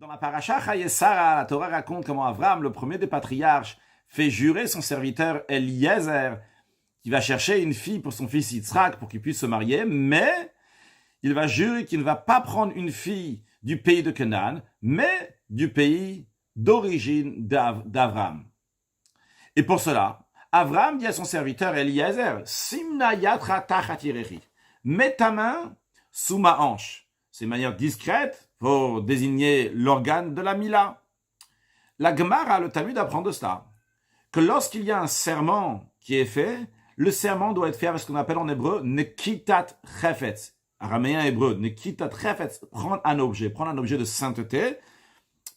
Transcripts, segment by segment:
Dans la paracha Chayesara, la Torah raconte comment Avram, le premier des patriarches, fait jurer son serviteur Eliezer, qui va chercher une fille pour son fils Yitzhak pour qu'il puisse se marier, mais il va jurer qu'il ne va pas prendre une fille du pays de Canaan, mais du pays d'origine d'Avram. Et pour cela, Avram dit à son serviteur Eliezer, Simna yatra tachat yirechi, mets ta main sous ma hanche. C'est une manière discrète pour désigner l'organe de la Mila. La Gemara, le Talmud, apprend de cela que lorsqu'il y a un serment qui est fait, le serment doit être fait avec ce qu'on appelle en hébreu nekitat chefetz. Araméen hébreu, nekitat chefetz, prendre un objet de sainteté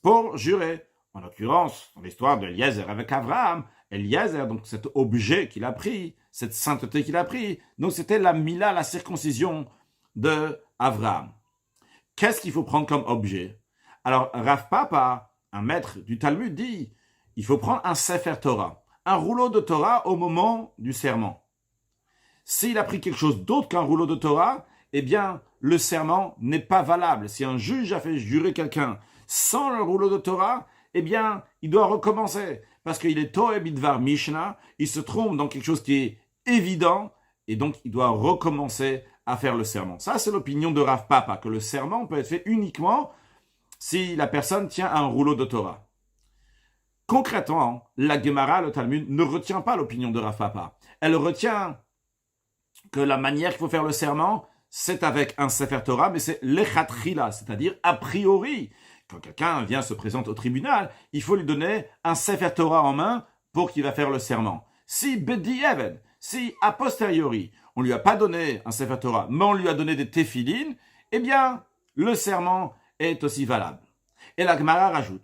pour jurer. En l'occurrence, dans l'histoire de Eliezer avec Abraham, Eliezer, donc cet objet qu'il a pris, cette sainteté qu'il a pris, donc c'était la Mila, la circoncision de Abraham. Qu'est-ce qu'il faut prendre comme objet? Alors, Rav Papa, un maître du Talmud, dit il faut prendre un Sefer Torah, un rouleau de Torah au moment du serment. S'il a pris quelque chose d'autre qu'un rouleau de Torah, eh bien, le serment n'est pas valable. Si un juge a fait jurer quelqu'un sans le rouleau de Torah, eh bien, il doit recommencer. Parce qu'il est Toeh Bidvar Mishnah, il se trompe dans quelque chose qui est évident, et donc il doit recommencer à faire le serment. Ça, c'est l'opinion de Rav Papa, que le serment peut être fait uniquement si la personne tient un rouleau de Torah. Concrètement, la Gemara, le Talmud, ne retient pas l'opinion de Rav Papa. Elle retient que la manière qu'il faut faire le serment, c'est avec un Sefer Torah, mais c'est lechatchila, c'est-à-dire a priori. Quand quelqu'un vient se présenter au tribunal, il faut lui donner un Sefer Torah en main pour qu'il va faire le serment. Si Bedi Eved, si a posteriori, on lui a pas donné un Sefer Torah, mais on lui a donné des téphilines, eh bien, le serment est aussi valable. Et la Gemara rajoute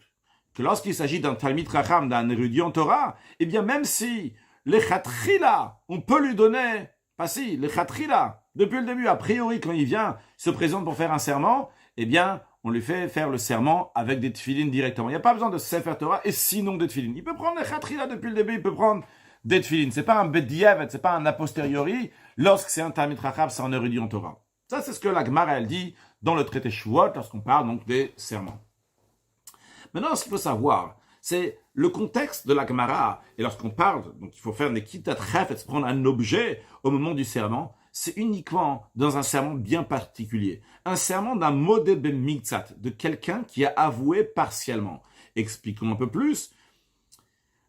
que lorsqu'il s'agit d'un Talmid Chacham, d'un érudit en Torah, eh bien, même si les Khatrila, on peut lui donner, les Khatrila, depuis le début, a priori, quand il vient, se présente pour faire un serment, eh bien, on lui fait faire le serment avec des téphilines directement. Il n'y a pas besoin de Sefer Torah et sinon des téphilines. Il peut prendre les Khatrila depuis le début, il peut prendre des téphilines. C'est pas un Bediavet, c'est pas un a posteriori. Lorsque c'est un Talmid Chacham, c'est un érudit en Torah. Ça, c'est ce que la Gemara, elle dit dans le traité Shavuot, lorsqu'on parle donc des serments. Maintenant, ce qu'il faut savoir, c'est le contexte de la Gemara. Et lorsqu'on parle, donc il faut faire une kitat chefetz, prendre un objet au moment du serment, c'est uniquement dans un serment bien particulier. Un serment d'un modé ben miktzat, de quelqu'un qui a avoué partiellement. Expliquons un peu plus.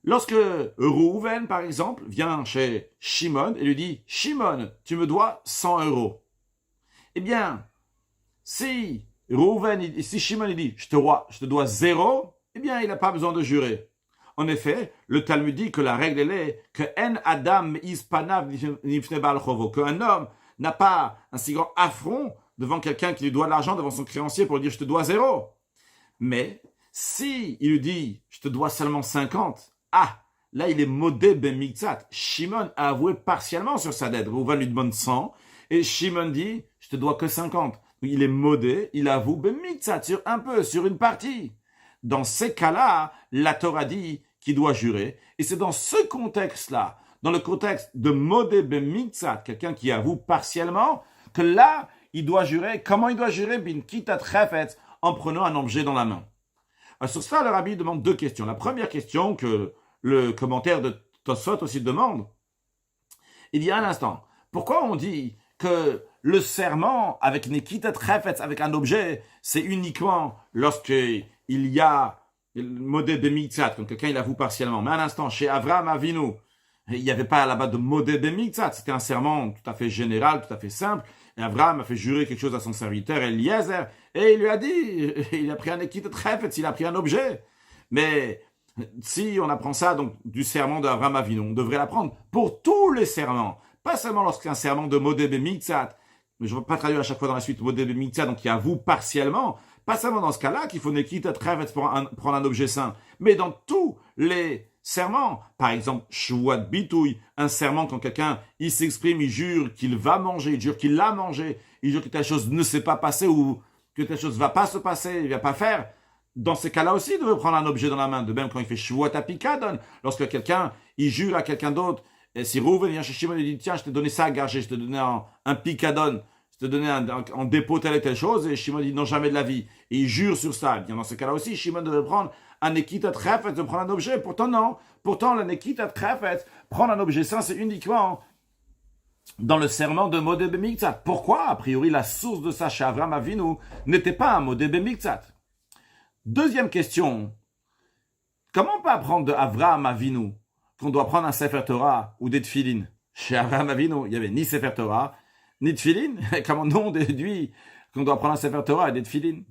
Lorsque Reuven, par exemple, vient chez Shimon et lui dit « Shimon, tu me dois 100 euros. » Eh bien, si Shimon il dit je te dois 0, eh bien, il n'a pas besoin de jurer. En effet, le Talmud dit que la règle elle est que en Adam ispanav nifne bal chovo, qu'un homme n'a pas un si grand affront devant quelqu'un qui lui doit de l'argent, devant son créancier pour lui dire je te dois 0. Mais si il lui dit je te dois seulement 50, là il est modé ben miktzat. Shimon a avoué partiellement sur sa dette. Reuven lui demande 100 et Shimon dit je te dois que 50. Il est modé, il avoue ben miktzat sur un peu, sur une partie. Dans ces cas-là, la Torah dit qu'il doit jurer. Et c'est dans ce contexte-là, dans le contexte de modé ben miktzat, quelqu'un qui avoue partiellement, que là, il doit jurer. Comment il doit jurer? Bin kitat chefetz, en prenant un objet dans la main. Alors, sur ça, le rabbi demande deux questions. La première question que le commentaire de Tosfot aussi demande, il dit un instant, pourquoi on dit que le serment avec nekitat chefetz, avec un objet, c'est uniquement lorsqu'il y a le modé bemiktzat, quand quelqu'un il avoue partiellement. Mais un instant, chez Avraham Avinu, il n'y avait pas là-bas de modé bemiktzat, c'était un serment tout à fait général, tout à fait simple. Et Avraham a fait jurer quelque chose à son serviteur Eliezer, et il lui a dit, il a pris un nekitat chefetz, il a pris un objet. Mais si on apprend ça donc du serment d'Avraham Avinu, on devrait l'apprendre pour tous les serments. Pas seulement lorsqu'il y a un serment de modé bemiktzat, mais je ne vais pas traduire à chaque fois dans la suite modé bemiktzat, donc qui avoue partiellement. Pas seulement dans ce cas-là qu'il faut nekitat chefetz pour prendre un objet saint, mais dans tous les serments. Par exemple, Shavuot bitouy, un serment quand quelqu'un il s'exprime, il jure qu'il va manger, il jure qu'il l'a mangé, il jure que telle chose ne s'est pas passée ou que telle chose ne va pas se passer, il ne va pas faire. Dans ces cas-là aussi, il devrait prendre un objet dans la main. De même quand il fait Shavuot apikadon, lorsque quelqu'un il jure à quelqu'un d'autre. Et si Reuven vient chez Shimon et dit tiens, je t'ai donné ça à gager, je t'ai donné un picadon, je te donnais en dépôt telle et telle chose, et Shimon dit non, jamais de la vie. Et il jure sur ça. Et bien dans ce cas-là aussi, Shimon devait prendre un Nekitat Chafetz, de prendre un objet. Pourtant, non. Pourtant, la Nekitat Chafetz, prendre un objet saint, c'est uniquement dans le serment de Modé Bemiktzat. Pourquoi? A priori, la source de ça chez Avram Avinu n'était pas un Modé Bemiktzat. Deuxième question. Comment on peut apprendre de Avram Avinu qu'on doit prendre un Sefer Torah ou des Tfilin? Chez Avram Avinu, il n'y avait ni Sefer Torah, ni Tfilin. Comment on déduit qu'on doit prendre un Sefer Torah et des Tfilin?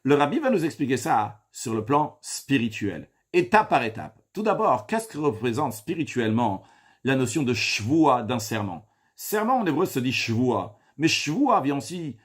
Le Rabbi va nous expliquer ça sur le plan spirituel, étape par étape. Tout d'abord, qu'est-ce que représente spirituellement la notion de shvua d'un serment? Serment en hébreu se dit shvua, mais shvua vient aussi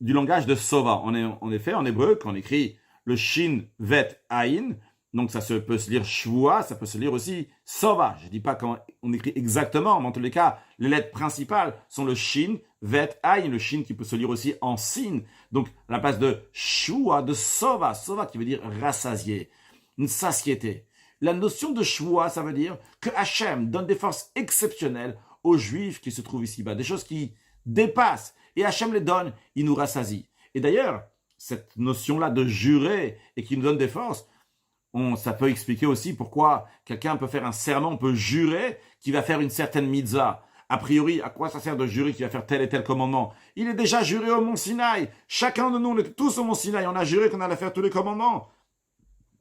du langage de sova. En effet, en hébreu, quand on écrit le shin vet ayin, donc ça peut se lire shvua, ça peut se lire aussi sova. Je ne dis pas comment on écrit exactement, mais en tous les cas, les lettres principales sont le shin vet ayin, le shin qui peut se lire aussi en sin. Donc à la place de shvua, de sova, sova qui veut dire rassasié, une satiété. La notion de shvua, ça veut dire que Hachem donne des forces exceptionnelles aux Juifs qui se trouvent ici-bas, des choses qui dépassent. Et Hachem les donne, il nous rassasie. Et d'ailleurs, cette notion-là de jurer et qui nous donne des forces, ça peut expliquer aussi pourquoi quelqu'un peut faire un serment, on peut jurer qu'il va faire une certaine mitzvah. A priori, à quoi ça sert de jurer qu'il va faire tel et tel commandement? Il est déjà juré au Mont Sinaï. Chacun de nous, on est tous au Mont Sinaï, on a juré qu'on allait faire tous les commandements.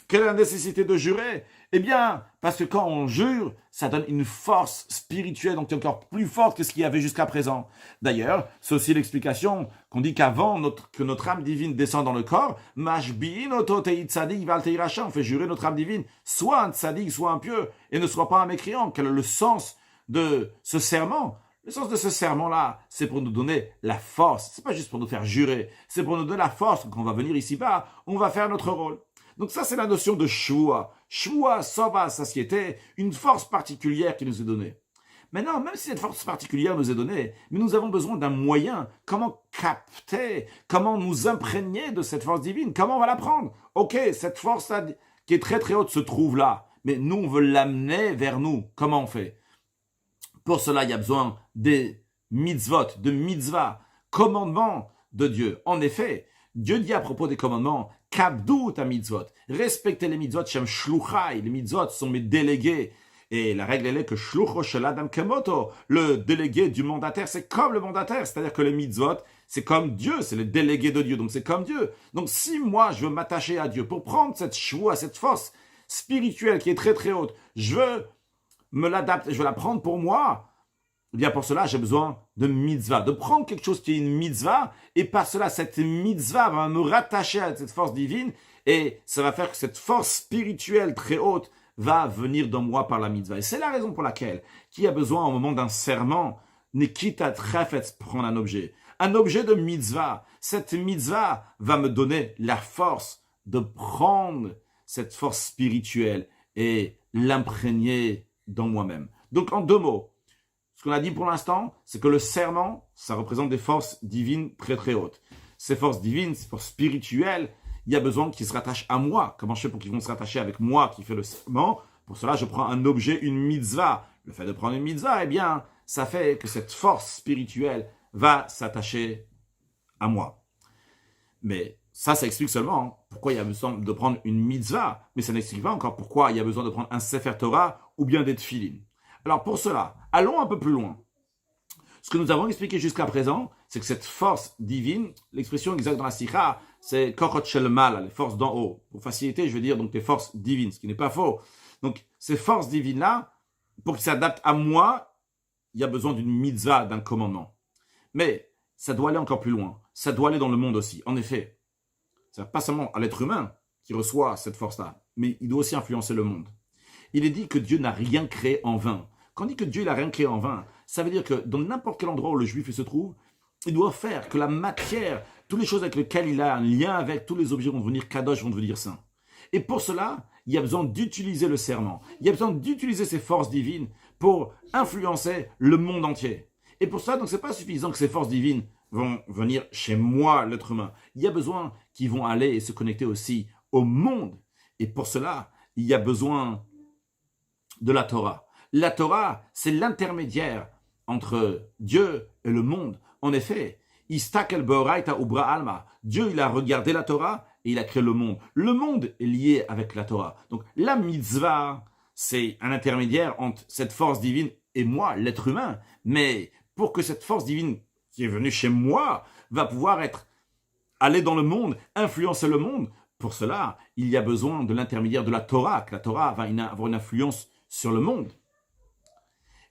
Quelle est la nécessité de jurer? Eh bien, parce que quand on jure, ça donne une force spirituelle, donc encore plus forte que ce qu'il y avait jusqu'à présent. D'ailleurs, c'est aussi l'explication qu'on dit qu'avant que notre âme divine descend dans le corps, Mashbi'in oto tei tzadik val tei rasha, on fait jurer notre âme divine, soit un tzadik, soit un pieux, et ne soit pas un mécréant. Quel est le sens de ce serment? Le sens de ce serment-là, c'est pour nous donner la force. C'est pas juste pour nous faire jurer, c'est pour nous donner la force. Quand on va venir ici-bas, on va faire notre rôle. Donc ça, c'est la notion de shvua. Shvua, sova, satiété, une force particulière qui nous est donnée. Maintenant, même si cette force particulière nous est donnée, mais nous avons besoin d'un moyen. Comment capter, comment nous imprégner de cette force divine? Comment on va la prendre? Ok, cette force-là, qui est très très haute, se trouve là. Mais nous, on veut l'amener vers nous. Comment on fait? Pour cela, il y a besoin des mitzvot, de mitzvah, commandements de Dieu. En effet, Dieu dit à propos des commandements, Kabdou ta mitzvot, respectez les mitzvot, Shem shluchai, les mitzvot sont mes délégués. Et la règle elle est que shlucho shel adam kemoto, le délégué du mandataire, c'est comme le mandataire, c'est-à-dire que les mitzvot, c'est comme Dieu, c'est le délégué de Dieu, donc c'est comme Dieu. Donc si moi je veux m'attacher à Dieu pour prendre cette shvua, cette force spirituelle qui est très très haute, je veux me l'adapter, je veux la prendre pour moi, eh bien pour cela j'ai besoin de mitzvah, de prendre quelque chose qui est une mitzvah, et par cela cette mitzvah va me rattacher à cette force divine, et ça va faire que cette force spirituelle très haute va venir dans moi par la mitzvah. Et c'est la raison pour laquelle qui a besoin au moment d'un serment, Nekitat Chafetz, prendre un objet de mitzvah. Cette mitzvah va me donner la force de prendre cette force spirituelle et l'imprégner dans moi-même. Donc en deux mots, ce qu'on a dit pour l'instant, c'est que le serment, ça représente des forces divines très très hautes. Ces forces divines, ces forces spirituelles, il y a besoin qu'ils se rattachent à moi. Comment je fais pour qu'ils vont se rattacher avec moi qui fais le serment? Pour cela, je prends un objet, une mitzvah. Le fait de prendre une mitzvah, eh bien, ça fait que cette force spirituelle va s'attacher à moi. Mais ça explique seulement pourquoi il y a besoin de prendre une mitzvah. Mais ça n'explique pas encore pourquoi il y a besoin de prendre un Sefer Torah ou bien des tefilin. Alors pour cela, allons un peu plus loin. Ce que nous avons expliqué jusqu'à présent, c'est que cette force divine, l'expression exacte dans la sikha, c'est kochot shel mal, les forces d'en haut. Pour faciliter, je veux dire donc les forces divines, ce qui n'est pas faux. Donc ces forces divines-là, pour qu'ils s'adaptent à moi, il y a besoin d'une mitzvah, d'un commandement. Mais ça doit aller encore plus loin. Ça doit aller dans le monde aussi. En effet, c'est pas seulement à l'être humain qui reçoit cette force-là, mais il doit aussi influencer le monde. Il est dit que Dieu n'a rien créé en vain. Quand on dit que Dieu n'a rien créé en vain, ça veut dire que dans n'importe quel endroit où le juif se trouve, il doit faire que la matière, toutes les choses avec lesquelles il a un lien avec, tous les objets vont devenir kadosh, vont devenir saints. Et pour cela, il y a besoin d'utiliser le serment. Il y a besoin d'utiliser ces forces divines pour influencer le monde entier. Et pour ça, donc, c'est pas suffisant que ces forces divines vont venir chez moi, l'être humain. Il y a besoin qu'ils vont aller et se connecter aussi au monde. Et pour cela, il y a besoin de la Torah. La Torah, c'est l'intermédiaire entre Dieu et le monde En effet, Istakel Beoraita Ubra Alma. Dieu, il a regardé la Torah et il a créé le monde. Le monde est lié avec la Torah. Donc, la mitzvah, c'est un intermédiaire entre cette force divine et moi, l'être humain. Mais pour que cette force divine qui est venue chez moi va pouvoir aller dans le monde, influencer le monde, pour cela, il y a besoin de l'intermédiaire de la Torah, que la Torah va avoir une influence sur le monde.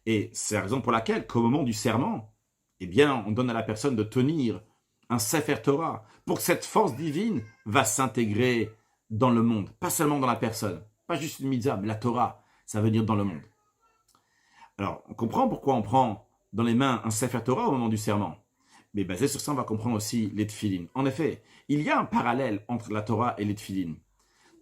Et c'est la raison pour laquelle, qu'au moment du serment, eh bien, on donne à la personne de tenir un Sefer Torah, pour que cette force divine va s'intégrer dans le monde, pas seulement dans la personne, pas juste une mitzvah, mais la Torah, ça veut dire dans le monde. Alors, on comprend pourquoi on prend dans les mains un Sefer Torah au moment du serment. Mais basé sur ça, on va comprendre aussi les tefilin. En effet, il y a un parallèle entre la Torah et les tefilin.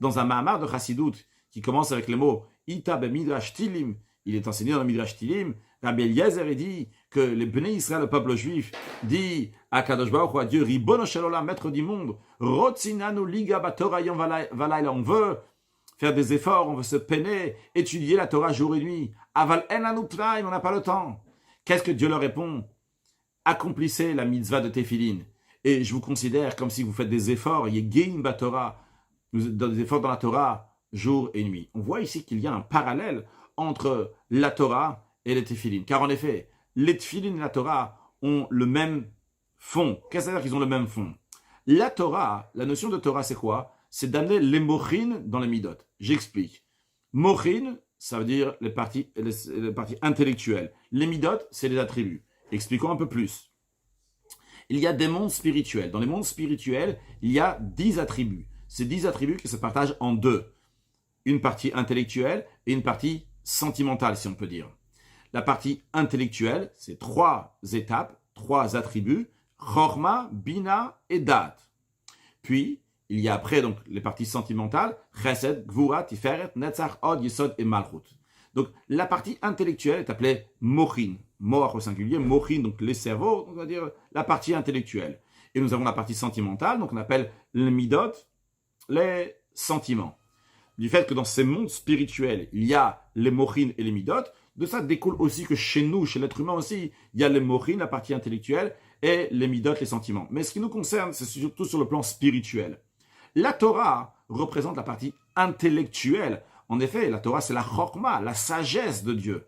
Dans un Mahamar de Chassidut, qui commence avec les mots « Ita be Midrash Tilim », il est enseigné dans le Midrash Tilim, Rabbi Eliezer dit que les Bnei Israël, le peuple juif, dit à Kadosh Baruch Hu, à Dieu, Ribono Shel Olam, maître du monde, Rotzinanu liga batorah yom valayla, on veut faire des efforts, on veut se peiner, étudier la Torah jour et nuit. Aval enanu pnaim, on n'a pas le temps. Qu'est-ce que Dieu leur répond? Accomplissez la mitzvah de Tefillin. Et je vous considère comme si vous faites des efforts, Yegeim batorah, des efforts dans la Torah jour et nuit. On voit ici qu'il y a un parallèle entre la Torah et les Tefillin. Car en effet, les Tefillin et la Torah ont le même fond. Qu'est-ce que ça veut dire qu'ils ont le même fond? La Torah, la notion de Torah, c'est quoi? C'est d'amener les mochin dans les midot. J'explique. Mochin, ça veut dire les parties intellectuelles. Les midot, c'est les attributs. Expliquons un peu plus. Il y a des mondes spirituels. Dans les mondes spirituels, il y a 10 attributs. Ces 10 attributs qui se partagent en deux. Une partie intellectuelle et une partie sentimentale, si on peut dire. La partie intellectuelle, c'est 3 étapes, 3 attributs, Chorma, Bina et Dat. Puis, il y a après donc les parties sentimentales, Chesed, Gvura, Tiferet, Netzach, Od, Yesod et Malchut. Donc, la partie intellectuelle est appelée Mochin, Moach au singulier, Mochin, donc les cerveaux, on va dire la partie intellectuelle. Et nous avons la partie sentimentale, donc on appelle les Midot, les sentiments. Du fait que dans ces mondes spirituels, il y a les Mochin et les Midot, de ça découle aussi que chez nous, chez l'être humain aussi, il y a les Mochin, la partie intellectuelle, et les Midot, les sentiments. Mais ce qui nous concerne, c'est surtout sur le plan spirituel. La Torah représente la partie intellectuelle. En effet, la Torah, c'est la chokma, la sagesse de Dieu.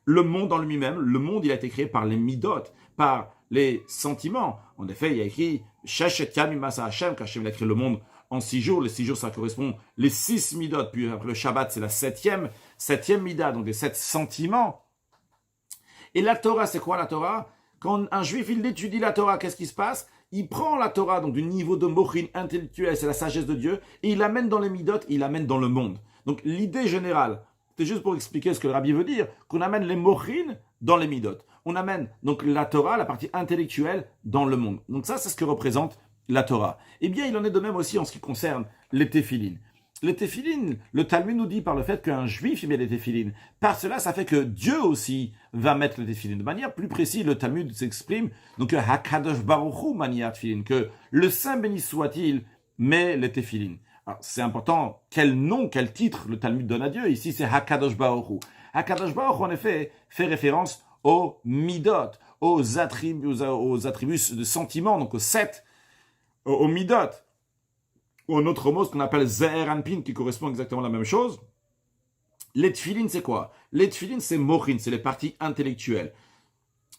Le monde en lui-même, le monde, il a été créé par les midot, par les sentiments. En effet, il y a écrit « Sheshet yamim asa Hashem » qu'Hashem a créé le monde en 6 jours. Les 6 jours, ça correspond les 6 midot. Puis après le Shabbat, c'est la septième mida, donc les 7 sentiments. Et la Torah, c'est quoi la Torah? Quand un juif, il étudie la Torah, qu'est-ce qui se passe? Il prend la Torah, donc du niveau de mochin intellectuel, c'est la sagesse de Dieu, et il l'amène dans les midot, il l'amène dans le monde. Donc l'idée générale, c'est juste pour expliquer ce que le rabbi veut dire, qu'on amène les mochin dans les midot. On amène donc la Torah, la partie intellectuelle, dans le monde. Donc ça, c'est ce que représente la Torah. Eh bien, il en est de même aussi en ce qui concerne les téphilines. Les téphilines, le Talmud nous dit par le fait qu'un juif met les téphilines. Par cela, ça fait que Dieu aussi va mettre les téphilines. De manière plus précise, le Talmud s'exprime, donc Hakadosh Baruch Hu maniat tefilin, que le Saint béni soit-il met les téphilines. Alors, c'est important, quel nom, quel titre le Talmud donne à Dieu. Ici, c'est Hakadosh Baruch Hu. Hakadosh Baruch Hu, en effet, fait référence aux midot, aux attributs de sentiments, donc aux 7, aux midot. Ou un autre mot, ce qu'on appelle Ze'er Anpin, qui correspond exactement à la même chose. Les tefilines, c'est quoi? Les tefilines, c'est mochin, c'est les parties intellectuelles.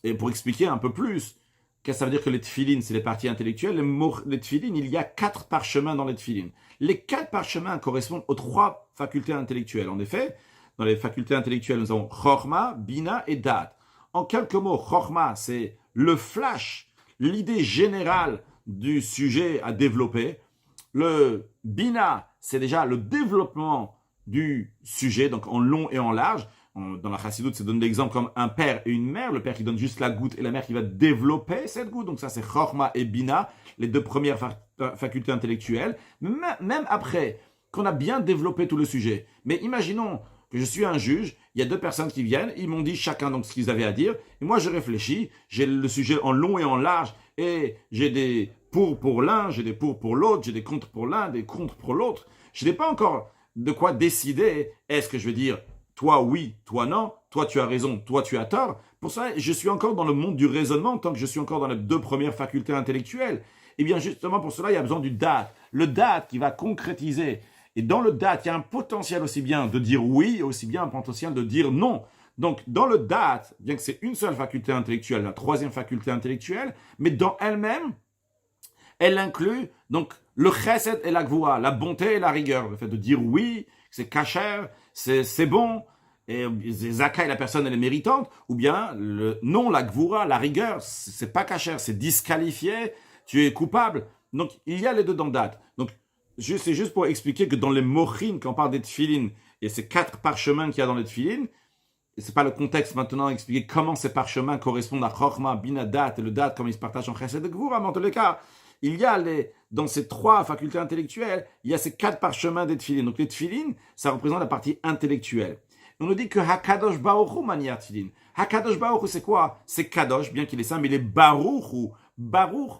Et pour expliquer un peu plus, qu'est-ce que ça veut dire que les tefilines, c'est les parties intellectuelles? Les tefilines, il y a 4 parchemins dans les tefilines. Les 4 parchemins correspondent aux 3 facultés intellectuelles. En effet, dans les facultés intellectuelles, nous avons Chorma, Bina et Dat. En quelques mots, Chorma, c'est le flash, l'idée générale du sujet à développer. Le Bina, c'est déjà le développement du sujet, donc en long et en large. Dans la Chassidut, ça donne l'exemple comme un père et une mère. Le père qui donne juste la goutte et la mère qui va développer cette goutte. Donc ça, c'est Chorma et Bina, les 2 premières facultés intellectuelles. Même après qu'on a bien développé tout le sujet. Mais imaginons que je suis un juge, il y a 2 personnes qui viennent, ils m'ont dit chacun donc ce qu'ils avaient à dire. Et moi, je réfléchis, j'ai le sujet en long et en large, et j'ai des pour l'un, j'ai des pour l'autre, j'ai des contre pour l'un, des contre pour l'autre. Je n'ai pas encore de quoi décider. Est-ce que je vais dire toi oui, toi non, toi tu as raison, toi tu as tort. pour ça, je suis encore dans le monde du raisonnement tant que je suis encore dans les 2 premières facultés intellectuelles. Et bien justement pour cela, il y a besoin du date. Le date qui va concrétiser. Et dans le date, il y a un potentiel aussi bien de dire oui, aussi bien un potentiel de dire non. Donc dans le date, bien que c'est une seule faculté intellectuelle, la 3e faculté intellectuelle, mais dans elle-même, elle inclut donc le chesed et la gvoura, la bonté et la rigueur. Le fait de dire oui, c'est kasher, c'est bon, et Zakai, la personne, elle est méritante, ou bien le non, la gvoura, la rigueur, c'est pas kasher, c'est disqualifié, tu es coupable. Donc il y a les deux dans le date. Donc c'est juste pour expliquer que dans les mochines, quand on parle des tefilines, il y a ces 4 parchemins qu'il y a dans les tefilines, et c'est pas le contexte maintenant d'expliquer comment ces parchemins correspondent à Chochma, Bina, Dat et le Dat, comme ils se partagent en Chesed et Gvura, mais en tous les cas, il y a dans ces 3 facultés intellectuelles, il y a ces 4 parchemins des tefilines. Donc les tefilines, ça représente la partie intellectuelle. On nous dit que Hakadosh Baruch Hu manière tefilin. Hakadosh Baruch Hu, c'est quoi? C'est Kadosh, bien qu'il est saint, mais il est Baruch Hu. Baruch,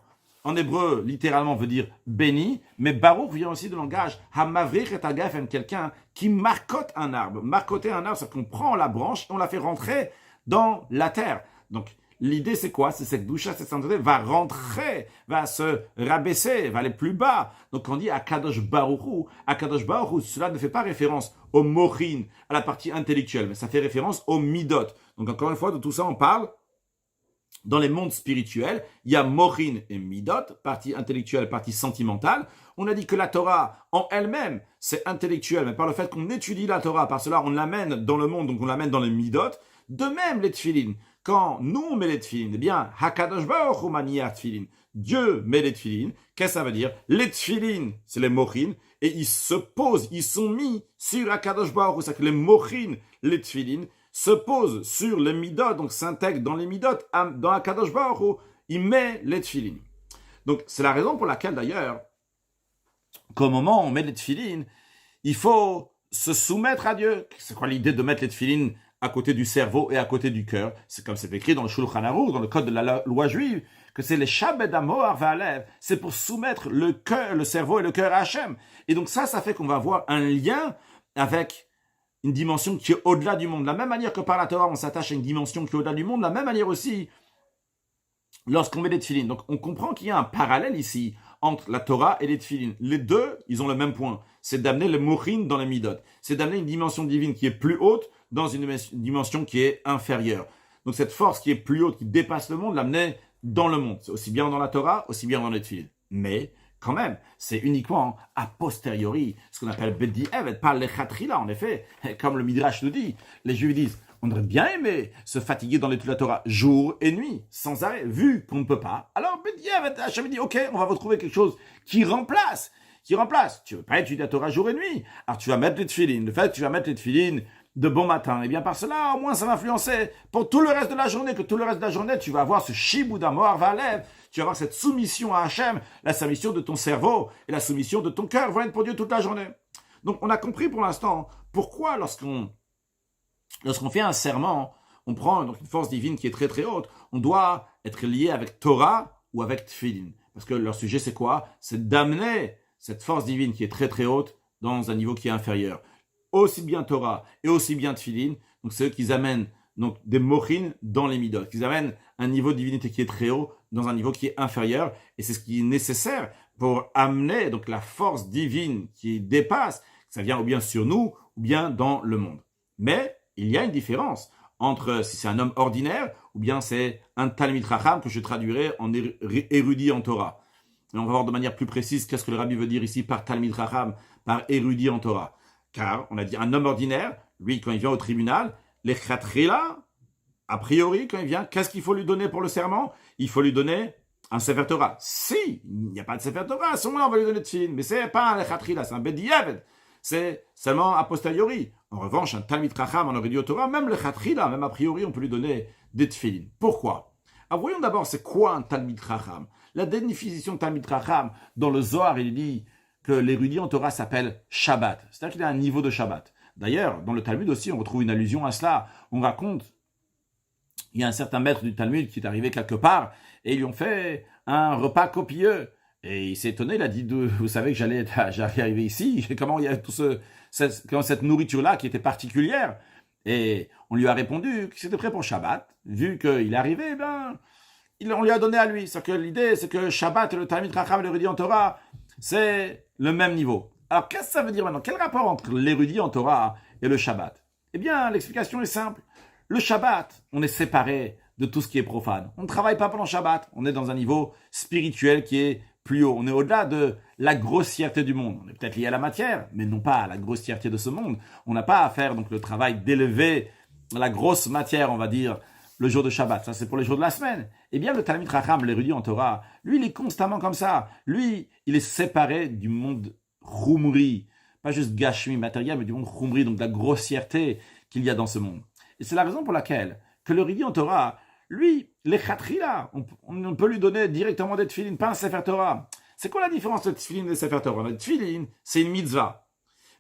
en hébreu, littéralement, veut dire béni, mais Baruch vient aussi du langage Hamavrich et Agafen, quelqu'un qui marcote un arbre. Marcoter un arbre, c'est qu'on prend la branche et on la fait rentrer dans la terre. Donc, l'idée, c'est quoi? C'est cette doucha, cette sainteté va rentrer, va se rabaisser, va aller plus bas. Donc, quand on dit Akadosh Baruch Hu, cela ne fait pas référence au morin, à la partie intellectuelle, mais ça fait référence au midot. Donc, encore une fois, de tout ça, on parle. Dans les mondes spirituels, il y a morin et midot, partie intellectuelle, partie sentimentale. On a dit que la Torah, en elle-même, c'est intellectuel, mais par le fait qu'on étudie la Torah, par cela, on l'amène dans le monde, donc on l'amène dans les midot. De même, les tefilines. Quand nous, on met les tefilines, eh bien, Hakadosh Baruch Hu manière tefilin. Dieu met les tefilines. Qu'est-ce que ça veut dire? Les tefilines, c'est les morin, et ils se posent, ils sont mis sur Hakadosh Baruch Hu. C'est-à-dire que les morin, les tefilines, se pose sur les midot, donc s'intègre dans les midot, dans Hakadosh Baruch Hu, il met les tefilines. Donc c'est la raison pour laquelle d'ailleurs, qu'au moment où on met les tefilines, il faut se soumettre à Dieu. C'est quoi l'idée de mettre les tefilines à côté du cerveau et à côté du cœur? C'est comme c'est écrit dans le Shulchan Aruch, dans le code de la loi juive, que c'est les Shabed Amoar Va'alev, c'est pour soumettre le cœur, le cerveau et le cœur à Hachem. Et donc ça fait qu'on va avoir un lien avec une dimension qui est au-delà du monde. De la même manière que par la Torah, on s'attache à une dimension qui est au-delà du monde, de la même manière aussi, lorsqu'on met les tefilines. Donc, on comprend qu'il y a un parallèle ici entre la Torah et les tefilines. Les deux, ils ont le même point. C'est d'amener le morin dans les midot. C'est d'amener une dimension divine qui est plus haute dans une dimension qui est inférieure. Donc, cette force qui est plus haute, qui dépasse le monde, l'amener dans le monde. C'est aussi bien dans la Torah, aussi bien dans les tefilines. Mais, quand même, c'est uniquement a posteriori, ce qu'on appelle Bedi Evet, pas l'Echatrila, en effet. Comme le Midrash nous dit, les Juifs disent, on aurait bien aimé se fatiguer dans l'étude de la Torah jour et nuit, sans arrêt, vu qu'on ne peut pas. Alors Bedi Evet, Hachem dit, ok, on va retrouver quelque chose qui remplace. Tu ne veux pas étudier la Torah jour et nuit. Alors tu vas mettre les tefilines. Le fait que tu vas mettre les tefilines de bon matin, et bien par cela, au moins ça va influencer pour tout le reste de la journée, que tout le reste de la journée, tu vas avoir ce shibud amoar va'alev, tu vas avoir cette soumission à Hachem, la soumission de ton cerveau et la soumission de ton cœur vont être pour Dieu toute la journée. Donc on a compris pour l'instant pourquoi lorsqu'on fait un serment, on prend donc une force divine qui est très très haute, on doit être lié avec Torah ou avec Tfilin. Parce que leur sujet c'est quoi? C'est d'amener cette force divine qui est très très haute dans un niveau qui est inférieur. Aussi bien Torah et aussi bien Tfilin, donc c'est eux qui amènent donc des mochines dans les midot, qui amènent un niveau de divinité qui est très haut dans un niveau qui est inférieur, et c'est ce qui est nécessaire pour amener donc la force divine qui dépasse, ça vient ou bien sur nous ou bien dans le monde. Mais il y a une différence entre si c'est un homme ordinaire ou bien c'est un Talmid Chacham que je traduirai en érudit en Torah. Et on va voir de manière plus précise qu'est-ce que le rabbi veut dire ici par Talmid Chacham, par érudit en Torah. Car, on a dit, un homme ordinaire, lui, quand il vient au tribunal, les chatrila, a priori, quand il vient, qu'est-ce qu'il faut lui donner pour le serment? Il faut lui donner un Sefer Torah. Si, il n'y a pas de Sefer Torah, à ce moment-là, on va lui donner de tefilin. Mais c'est pas un chatrila, c'est un bedi eved. C'est seulement a posteriori. En revanche, un Talmid Chacham, on aurait dit au Torah, même le chatrila, même a priori, on peut lui donner des tefilin. Pourquoi? Alors, voyons d'abord, c'est quoi un Talmid Chacham? La définition de Talmid Chacham, dans le Zohar, il dit que l'érudit en Torah s'appelle Shabbat. C'est-à-dire qu'il a un niveau de Shabbat. D'ailleurs, dans le Talmud aussi, on retrouve une allusion à cela. On raconte, il y a un certain maître du Talmud qui est arrivé quelque part, et ils lui ont fait un repas copieux. Et il s'est étonné, il a dit, vous savez que j'allais arriver ici, comment il y a cette nourriture-là qui était particulière. Et on lui a répondu que c'était prêt pour Shabbat. Vu qu'il est arrivé, on lui a donné à lui. C'est que l'idée, c'est que Shabbat, le Talmid Chacham et l'érudit en Torah, c'est le même niveau. Alors, qu'est-ce que ça veut dire maintenant? Quel rapport entre l'érudit en Torah et le Shabbat? Eh bien, l'explication est simple. Le Shabbat, on est séparé de tout ce qui est profane. On ne travaille pas pendant Shabbat. On est dans un niveau spirituel qui est plus haut. On est au-delà de la grossièreté du monde. On est peut-être lié à la matière, mais non pas à la grossièreté de ce monde. On n'a pas à faire donc le travail d'élever la grosse matière, on va dire, le jour de Shabbat. Ça, c'est pour les jours de la semaine. Eh bien, le Talmid Chacham, l'érudit en Torah, lui, il est constamment comme ça. Lui, il est séparé du monde Khumri. Pas juste Gashmi, matériel, mais du monde Khumri, donc de la grossièreté qu'il y a dans ce monde. Et c'est la raison pour laquelle que l'érudit en Torah, lui, les Khatrila, on peut lui donner directement des tefilin, pas un Sefer Torah. C'est quoi la différence de tefilin et de Sefer Torah? Le tefilin, c'est une mitzvah.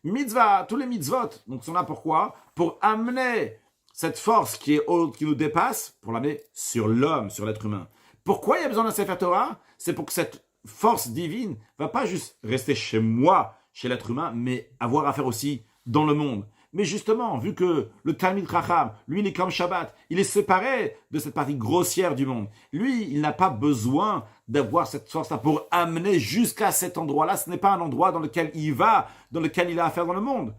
Mitzvah, tous les mitzvot, donc sont là pourquoi? Pour amener cette force qui est haute, qui nous dépasse, pour l'amener sur l'homme, sur l'être humain. Pourquoi il y a besoin d'un Sefer Torah? C'est pour que cette force divine ne va pas juste rester chez moi, chez l'être humain, mais avoir affaire aussi dans le monde. Mais justement, vu que le Talmid Chacham, lui, il est comme Shabbat, il est séparé de cette partie grossière du monde. Lui, il n'a pas besoin d'avoir cette force-là pour amener jusqu'à cet endroit-là. Ce n'est pas un endroit dans lequel il va, dans lequel il a affaire dans le monde.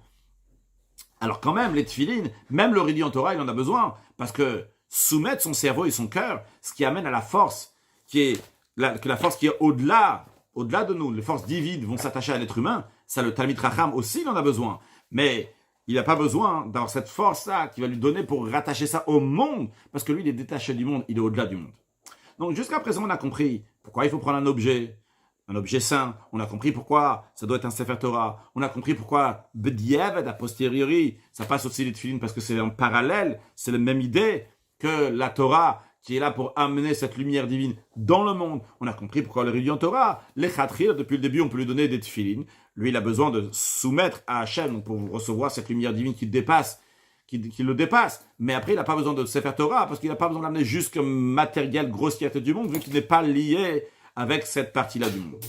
Alors quand même, les tefilines, même le Ridi en Torah, il en a besoin, parce que soumettre son cerveau et son cœur, ce qui amène à la force, que la force qui est au-delà de nous, les forces divines vont s'attacher à l'être humain, ça le Talmid Chacham aussi, il en a besoin. Mais il n'a pas besoin d'avoir cette force-là qui va lui donner pour rattacher ça au monde, parce que lui, il est détaché du monde, il est au-delà du monde. Donc jusqu'à présent, on a compris pourquoi il faut prendre un objet saint. On a compris pourquoi ça doit être un Sefer Torah. On a compris pourquoi B'diavad, a posteriori, ça passe aussi les tefilines parce que c'est en parallèle, c'est la même idée que la Torah qui est là pour amener cette lumière divine dans le monde. On a compris pourquoi le Ridi en Torah, les Khatril, depuis le début, on peut lui donner des tefilines. Lui, il a besoin de soumettre à Hachem pour recevoir cette lumière divine qui le dépasse. Mais après, il n'a pas besoin de Sefer Torah parce qu'il n'a pas besoin d'amener juste comme matériel grossièreté du monde vu qu'il n'est pas lié avec cette partie-là du monde.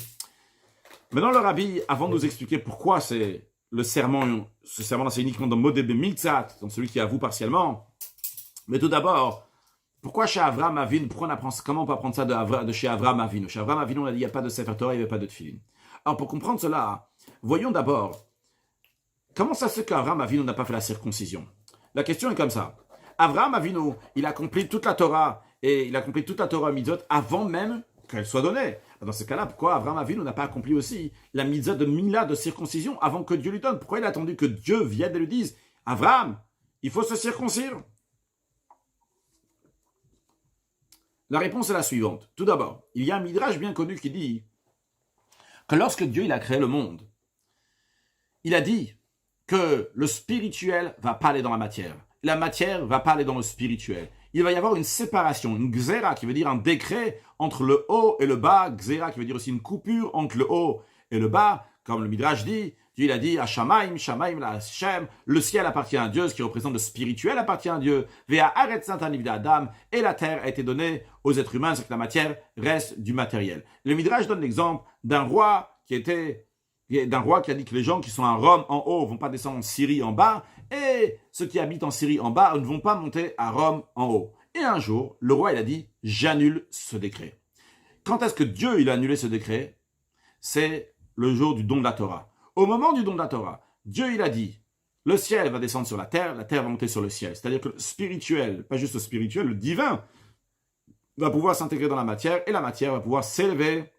Maintenant, le Rabbi, avant de nous expliquer pourquoi c'est le serment, ce serment-là, c'est uniquement dans Modébé Miltzat, dans celui qui avoue partiellement. Mais tout d'abord, pourquoi chez Avraham Avinu, comment on peut apprendre ça de chez Avraham Avinu? Chez Avraham Avinu, on a dit il n'y a pas de Sefer Torah, il n'y avait pas de Tefillin. Alors, pour comprendre cela, voyons d'abord, comment ça se fait qu'Avraham Avinu n'a pas fait la circoncision? La question est comme ça. Avraham Avinu, il a accompli toute la Torah, et il a accompli toute la Torah mitzvot avant même qu'elle soit donnée. Dans ce cas-là, pourquoi Avraham Avinu n'a pas accompli aussi la mitzvah de Mila de circoncision avant que Dieu lui donne? Pourquoi il a attendu que Dieu vienne et lui dise « Avraham, il faut se circoncire ?» La réponse est la suivante. Tout d'abord, il y a un midrash bien connu qui dit que lorsque Dieu il a créé le monde, il a dit que le spirituel va pas aller dans la matière va pas aller dans le spirituel. Il va y avoir une séparation, une xéra, qui veut dire un décret entre le haut et le bas, xéra qui veut dire aussi une coupure entre le haut et le bas, comme le Midrash dit. Dieu il a dit, Shamaim, la Hashem, le ciel appartient à Dieu, ce qui représente le spirituel appartient à Dieu, Vea Aret Santanivda Adam, et la terre a été donnée aux êtres humains, c'est que la matière reste du matériel. Le Midrash donne l'exemple d'un roi qui a dit que les gens qui sont à Rome en haut vont pas descendre en Syrie en bas, et ceux qui habitent en Syrie en bas ne vont pas monter à Rome en haut. Et un jour, le roi il a dit, j'annule ce décret. Quand est-ce que Dieu il a annulé ce décret? C'est le jour du don de la Torah. Au moment du don de la Torah, Dieu il a dit, le ciel va descendre sur la terre va monter sur le ciel. C'est-à-dire que le spirituel, pas juste le spirituel, le divin, va pouvoir s'intégrer dans la matière, et la matière va pouvoir s'élever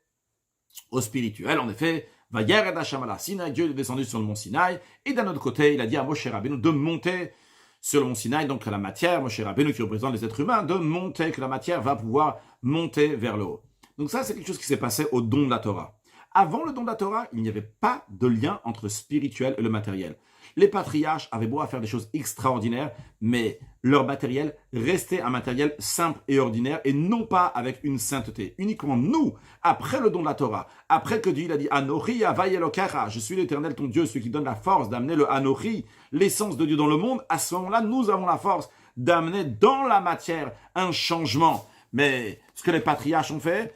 au spirituel. En effet, va Yered Hashem ala Sinaï, Dieu est descendu sur le mont Sinaï, et d'un autre côté, il a dit à Moshe Rabbeinu de monter sur le mont Sinaï, donc que la matière, Moshe Rabbeinu qui représente les êtres humains, de monter, que la matière va pouvoir monter vers le haut. Donc ça, c'est quelque chose qui s'est passé au don de la Torah. Avant le don de la Torah, il n'y avait pas de lien entre le spirituel et le matériel. Les patriarches avaient beau à faire des choses extraordinaires, mais leur matériel restait un matériel simple et ordinaire, et non pas avec une sainteté. Uniquement nous, après le don de la Torah, après que Dieu il a dit « Anochi havai Elokecha » je suis l'Éternel ton Dieu, celui qui donne la force d'amener le Anochi, l'essence de Dieu dans le monde, à ce moment-là, nous avons la force d'amener dans la matière un changement. Mais ce que les patriarches ont fait,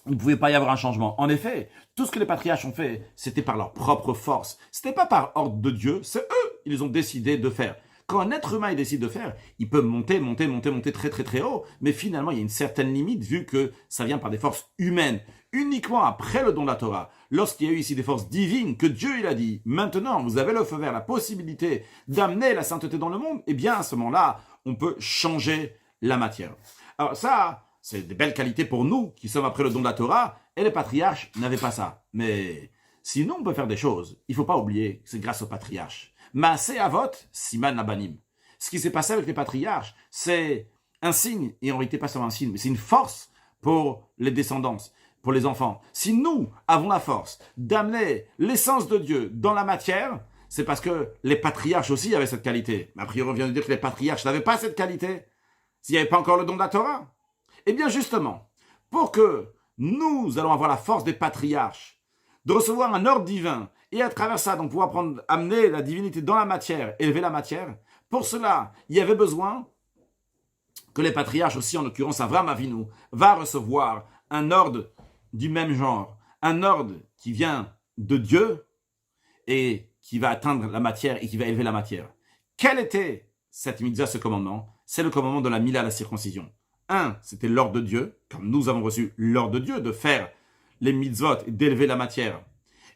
il ne pouvait pas y avoir un changement. En effet, tout ce que les patriarches ont fait, c'était par leur propre force. Ce n'était pas par ordre de Dieu, c'est eux, ils ont décidé de faire. Quand un être humain il décide de faire, il peut monter très très très haut, mais finalement il y a une certaine limite vu que ça vient par des forces humaines. Uniquement après le don de la Torah, lorsqu'il y a eu ici des forces divines, que Dieu il a dit, maintenant vous avez le feu vert, la possibilité d'amener la sainteté dans le monde, eh bien à ce moment-là, on peut changer la matière. Alors ça, c'est des belles qualités pour nous qui sommes après le don de la Torah, et les patriarches n'avaient pas ça. Mais sinon on peut faire des choses. Il ne faut pas oublier que c'est grâce aux patriarches. Maaseh Avot, Siman Labanim. Ce qui s'est passé avec les patriarches, c'est un signe, et en réalité pas seulement un signe, mais c'est une force pour les descendants, pour les enfants. Si nous avons la force d'amener l'essence de Dieu dans la matière, c'est parce que les patriarches aussi avaient cette qualité. Mais a priori, on vient de dire que les patriarches n'avaient pas cette qualité, s'il n'y avait pas encore le don de la Torah. Eh bien justement, pour que nous allons avoir la force des patriarches, de recevoir un ordre divin, et à travers ça, donc pouvoir amener la divinité dans la matière, élever la matière, pour cela, il y avait besoin que les patriarches aussi, en l'occurrence Avraham Avinu, va recevoir un ordre du même genre, un ordre qui vient de Dieu et qui va atteindre la matière et qui va élever la matière. Quel était cette mitzvah, ce commandement? C'est le commandement de la Mila, la circoncision. C'était l'ordre de Dieu, comme nous avons reçu l'ordre de Dieu de faire les mitzvot et d'élever la matière.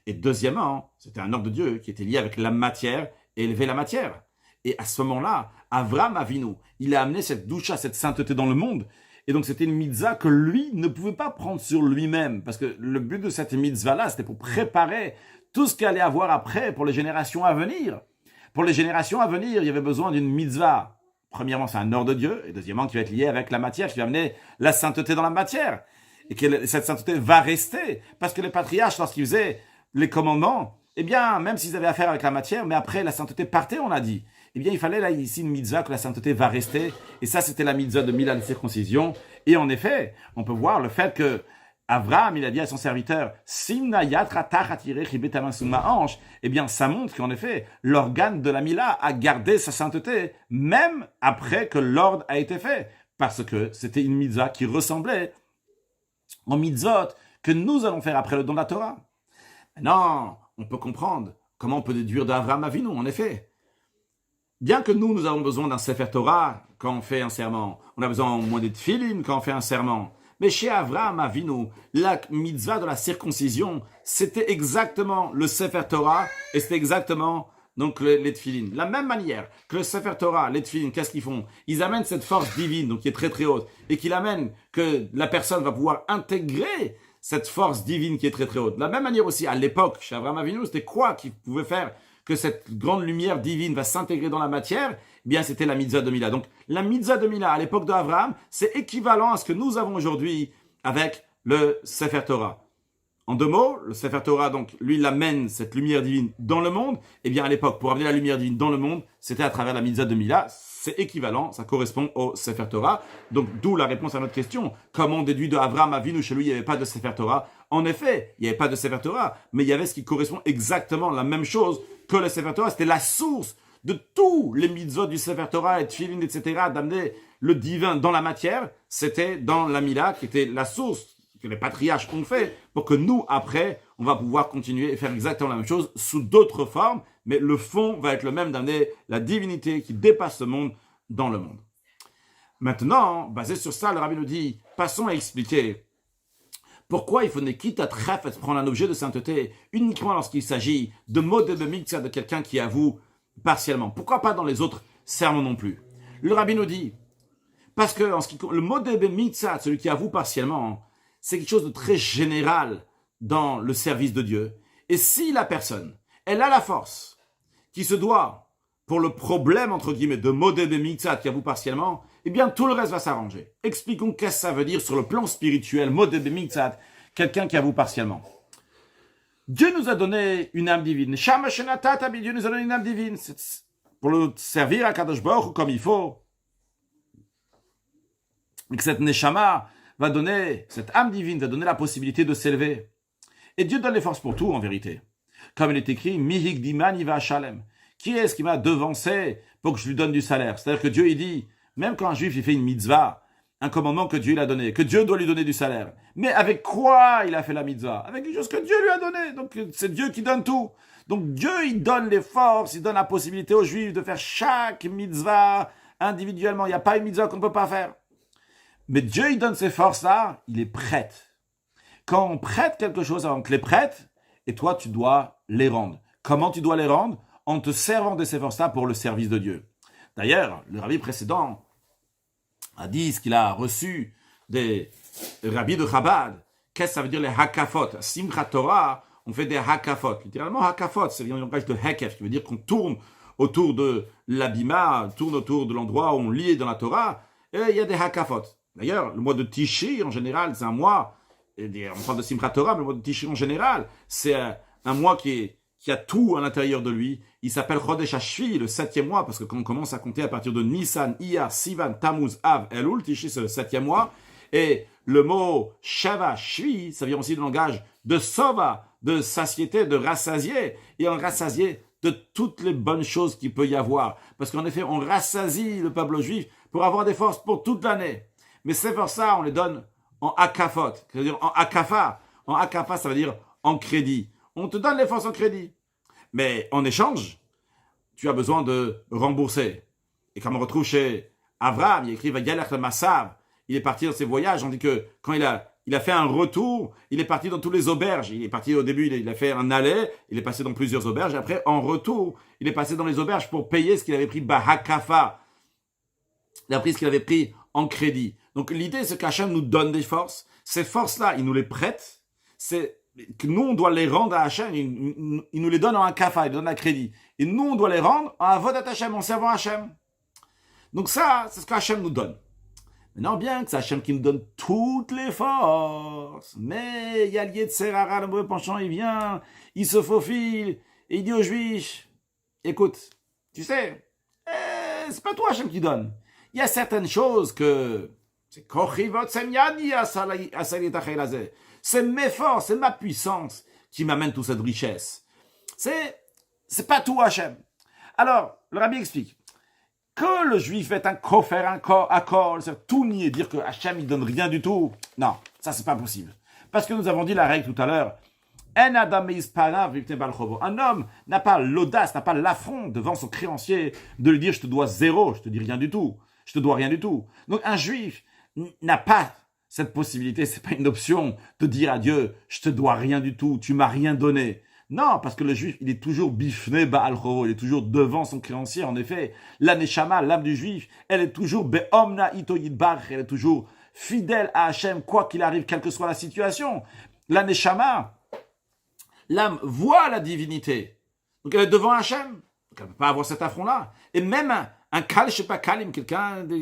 Et deuxièmement, c'était un ordre de Dieu qui était lié avec la matière et élever la matière. Et à ce moment-là, Avraham Avinu, il a amené cette doucha, cette sainteté dans le monde. Et donc c'était une mitzvah que lui ne pouvait pas prendre sur lui-même. Parce que le but de cette mitzvah-là, c'était pour préparer tout ce qu'il allait avoir après pour les générations à venir. Pour les générations à venir, il y avait besoin d'une mitzvah. Premièrement, c'est un ordre de Dieu. Et deuxièmement, qui va être lié avec la matière, qui va amener la sainteté dans la matière. Et que cette sainteté va rester. Parce que les patriarches, lorsqu'ils faisaient les commandements, eh bien, même s'ils avaient affaire avec la matière, mais après la sainteté partait, on a dit. Eh bien, il fallait là ici une mitzvah que la sainteté va rester. Et ça, c'était la mitzvah de Mila, la circoncision. Et en effet, on peut voir le fait que Avraham, il a dit à son serviteur, Simna yatra tachatire chibetaman suma hanche. Eh bien, ça montre qu'en effet, l'organe de la Mila a gardé sa sainteté, même après que l'ordre a été fait. Parce que c'était une mitzvah qui ressemblait aux mitzvot que nous allons faire après le don de la Torah. Non, on peut comprendre comment on peut déduire d'Avraham Avinu, en effet. Bien que nous avons besoin d'un Sefer Torah quand on fait un serment, on a besoin au moins des tefilin quand on fait un serment. Mais chez Avraham Avinu, la mitzvah de la circoncision, c'était exactement le Sefer Torah et c'était exactement donc les tefilin. De la même manière que le Sefer Torah, les tefilin, qu'est-ce qu'ils font? Ils amènent cette force divine, donc qui est très très haute, et qu'ils amènent que la personne va pouvoir intégrer cette force divine qui est très très haute. De la même manière aussi, à l'époque, chez Avraham Avinu, c'était quoi qui pouvait faire que cette grande lumière divine va s'intégrer dans la matière? Eh bien, c'était la mitzvah de Mila. Donc, la mitzvah de Mila, à l'époque d'Avraham, c'est équivalent à ce que nous avons aujourd'hui avec le Sefer Torah. En deux mots, le Sefer Torah, donc, lui, il amène cette lumière divine dans le monde. Eh bien, à l'époque, pour amener la lumière divine dans le monde, c'était à travers la mitzvah de Mila. C'est équivalent, ça correspond au Sefer Torah. Donc, d'où la réponse à notre question. Comment on déduit de Avraham Avinu, chez lui, il n'y avait pas de Sefer Torah? En effet, il n'y avait pas de Sefer Torah, mais il y avait ce qui correspond exactement la même chose que le Sefer Torah. C'était la source de tous les mitzvot du Sefer Torah et Tfilin, etc., d'amener le divin dans la matière. C'était dans la Mila, qui était la source que les patriarches ont fait, pour que nous, après, on va pouvoir continuer et faire exactement la même chose sous d'autres formes, mais le fond va être le même, d'amener la divinité qui dépasse ce monde dans le monde. Maintenant, basé sur ça, le rabbi nous dit, passons à expliquer pourquoi il faut ne quitte à tref prendre un objet de sainteté uniquement lorsqu'il s'agit de modèle de mitzvah de quelqu'un qui avoue partiellement. Pourquoi pas dans les autres sermons non plus? Le rabbi nous dit, parce que le modèle de mitzvah, celui qui avoue partiellement, c'est quelque chose de très général dans le service de Dieu. Et si la personne, elle a la force qui se doit pour le problème, entre guillemets, de modèle de mitzvah qui avoue partiellement, eh bien, tout le reste va s'arranger. Expliquons qu'est-ce que ça veut dire sur le plan spirituel, modèle de mitzvah, quelqu'un qui avoue partiellement. Dieu nous a donné une âme divine. Dieu nous a donné une âme divine pour le servir à Kadosh Baruch Hu comme il faut. Et que cette neshama va donner, cette âme divine va donner la possibilité de s'élever. Et Dieu donne les forces pour tout, en vérité. Comme il est écrit, Mihik diman iva shalem. Qui est-ce qui m'a devancé pour que je lui donne du salaire? C'est-à-dire que Dieu, il dit, même quand un juif il fait une mitzvah, un commandement que Dieu lui a donné, que Dieu doit lui donner du salaire. Mais avec quoi il a fait la mitzvah? Avec quelque chose que Dieu lui a donné. Donc c'est Dieu qui donne tout. Donc Dieu, il donne les forces, il donne la possibilité aux Juifs de faire chaque mitzvah individuellement. Il n'y a pas une mitzvah qu'on ne peut pas faire. Mais Dieu, il donne ces forces-là, il les prête. Quand on prête quelque chose, on te les prête, et toi, tu dois les rendre. Comment tu dois les rendre? En te servant de ces forces-là pour le service de Dieu. D'ailleurs, le rabbi précédent a dit ce qu'il a reçu des rabbis de Chabad. Qu'est-ce que ça veut dire les hakafot? Simchat Torah, on fait des hakafot. Littéralement, hakafot, c'est le langage de hekef, qui veut dire qu'on tourne autour de l'abima, tourne autour de l'endroit où on lit dans la Torah, et il y a des hakafot. D'ailleurs, le mois de Tishri, en général, c'est un mois, on parle de Simchat Torah, mais le mois de Tishri, en général, c'est un mois qui a tout à l'intérieur de lui. Il s'appelle Chodesh HaShvi, le 7e mois, parce que quand on commence à compter à partir de Nissan, Iyar, Sivan, Tammuz, Av, Elul, Tishri, c'est le 7e mois. Et le mot Shava, Shvi, ça vient aussi du langage de Sova, de satiété, de rassasier. Et on rassasier de toutes les bonnes choses qu'il peut y avoir. Parce qu'en effet, on rassasie le peuple juif pour avoir des forces pour toute l'année. Mais ces forces-là, on les donne en akafot, c'est-à-dire en akafa. En akafa, ça veut dire en crédit. On te donne les forces en crédit. Mais en échange, tu as besoin de rembourser. Et comme on retrouve chez Avraham, il écrit Vagalech le Massav. Il est parti dans ses voyages. On dit que quand il a fait un retour, il est parti dans toutes les auberges. Il est parti au début, il a fait un aller, il est passé dans plusieurs auberges. Et après, en retour, il est passé dans les auberges pour payer ce qu'il avait pris Bahakafa. Il a pris ce qu'il avait pris en crédit. Donc l'idée, c'est qu'Hachem nous donne des forces. Ces forces-là, il nous les prête. C'est que nous, on doit les rendre à Hachem. Il nous les donne en kafa, il donne un crédit. Et nous, on doit les rendre en avodat Hachem, en servant Hachem. Donc ça, c'est ce qu'Hachem nous donne. Maintenant, bien que c'est Hachem qui nous donne toutes les forces. Mais il y a le Yetzer Hara, le mauvais penchant, il vient, il se faufile, et il dit aux Juifs, écoute, tu sais, c'est pas toi Hachem qui donne. Il y a certaines choses que c'est Kochivot Semyani Asalitachelaze. C'est mes forces, c'est ma puissance qui m'amène toute cette richesse. C'est pas tout Hachem. Alors, le rabbi explique que le juif est un kofer, un accord, c'est tout nier, dire que Hachem il donne rien du tout. Non, ça c'est pas possible. Parce que nous avons dit la règle tout à l'heure. Un homme n'a pas l'audace, n'a pas l'affront devant son créancier de lui dire je te dois zéro, je te dis rien du tout, je te dois rien du tout. Donc un juif n'a pas cette possibilité, c'est pas une option de dire à Dieu je te dois rien du tout, tu m'as rien donné. Non, parce que le juif, il est toujours bifné ba'al choro, il est toujours devant son créancier. En effet, la neshama, l'âme du juif, elle est toujours be'omna ito yidbach, elle est toujours fidèle à Hachem, quoi qu'il arrive, quelle que soit la situation. La neshama, l'âme voit la divinité. Donc elle est devant Hachem. Donc elle ne peut pas avoir cet affront-là. Et même un kal, je sais pas, kalim, quelqu'un de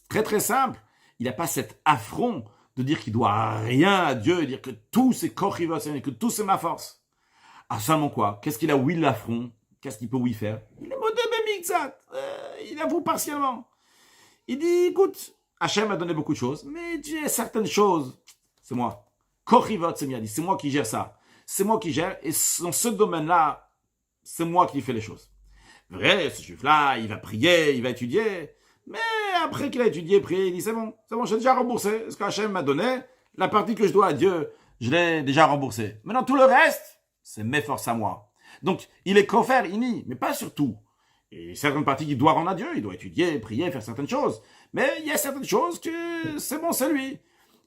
très très simple, il n'a pas cet affront de dire qu'il doit rien à Dieu, et dire que tout c'est kochivot, que tout c'est ma force. Ah, seulement quoi? Qu'est-ce qu'il a oui l'affront? Qu'est-ce qu'il peut oui faire? Il est modé bemixat. Il avoue partiellement. Il dit, écoute, Hachem m'a donné beaucoup de choses, mais tu as certaines choses, c'est moi. Kochivot, c'est moi qui gère ça. C'est moi qui gère, et dans ce domaine-là, c'est moi qui fais les choses. Vrai, ce juif-là, il va prier, il va étudier, mais après qu'il a étudié, prié, il dit, c'est bon, j'ai déjà remboursé. Ce qu'Hachem m'a donné, la partie que je dois à Dieu, je l'ai déjà remboursé. Maintenant, tout le reste, c'est mes forces à moi. Donc, il est kofer, il nie, mais pas sur tout. Et certaines parties qu'il doit rendre à Dieu, il doit étudier, prier, faire certaines choses. Mais il y a certaines choses que c'est bon, c'est lui.